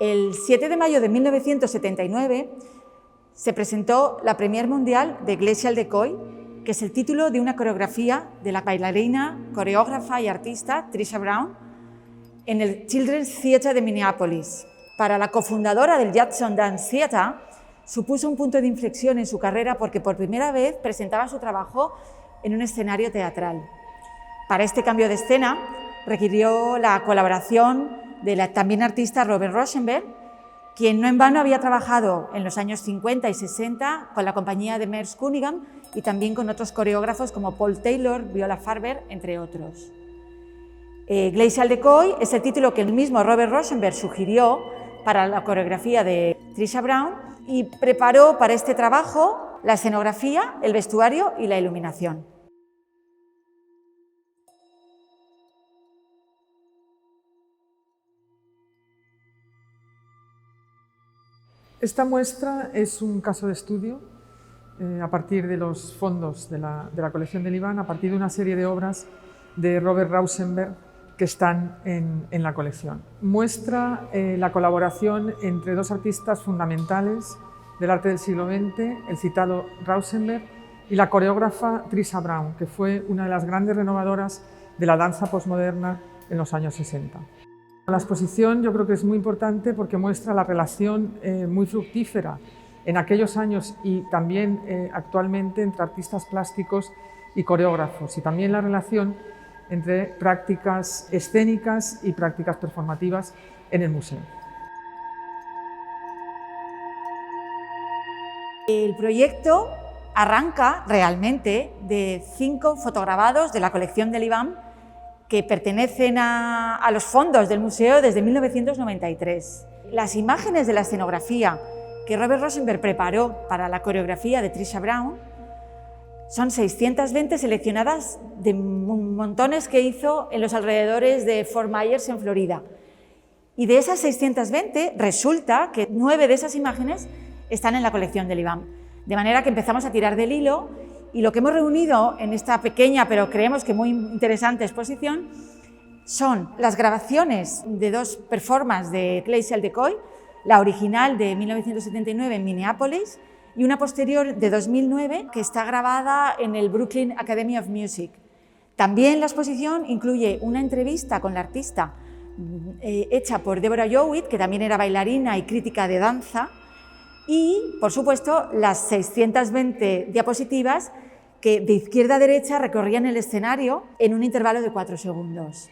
El 7 de mayo de 1979 se presentó la Premier Mundial de Glacial Decoy, que es el título de una coreografía de la bailarina, coreógrafa y artista Trisha Brown en el Children's Theatre de Minneapolis. Para la cofundadora del Judson Dance Theatre, supuso un punto de inflexión en su carrera porque por primera vez presentaba su trabajo en un escenario teatral. Para este cambio de escena requirió la colaboración de la también artista Robert Rauschenberg, quien no en vano había trabajado en los años 50 y 60 con la compañía de Merce Cunningham y también con otros coreógrafos como Paul Taylor, Viola Farber, entre otros. Glacial Decoy es el título que el mismo Robert Rauschenberg sugirió para la coreografía de Trisha Brown y preparó para este trabajo la escenografía, el vestuario y la iluminación. Esta muestra es un caso de estudio a partir de los fondos de la colección del Iván, a partir de una serie de obras de Robert Rauschenberg que están en la colección. Muestra la colaboración entre dos artistas fundamentales del arte del siglo XX, el citado Rauschenberg y la coreógrafa Trisha Brown, que fue una de las grandes renovadoras de la danza posmoderna en los años 60. La exposición yo creo que es muy importante porque muestra la relación muy fructífera en aquellos años y también actualmente entre artistas plásticos y coreógrafos, y también la relación entre prácticas escénicas y prácticas performativas en el museo. El proyecto arranca realmente de 5 fotograbados de la colección del Iván que pertenecen a los fondos del museo desde 1993. Las imágenes de la escenografía que Robert Rauschenberg preparó para la coreografía de Trisha Brown son 620 seleccionadas de montones que hizo en los alrededores de Fort Myers, en Florida. Y de esas 620 resulta que 9 de esas imágenes están en la colección del Iván. De manera que empezamos a tirar del hilo y lo que hemos reunido en esta pequeña, pero creemos que muy interesante exposición, son las grabaciones de 2 performances de Glacial Decoy, la original de 1979 en Minneapolis y una posterior de 2009 que está grabada en el Brooklyn Academy of Music. También la exposición incluye una entrevista con la artista hecha por Deborah Jowett, que también era bailarina y crítica de danza, y, por supuesto, las 620 diapositivas que de izquierda a derecha recorrían el escenario en un intervalo de 4 segundos.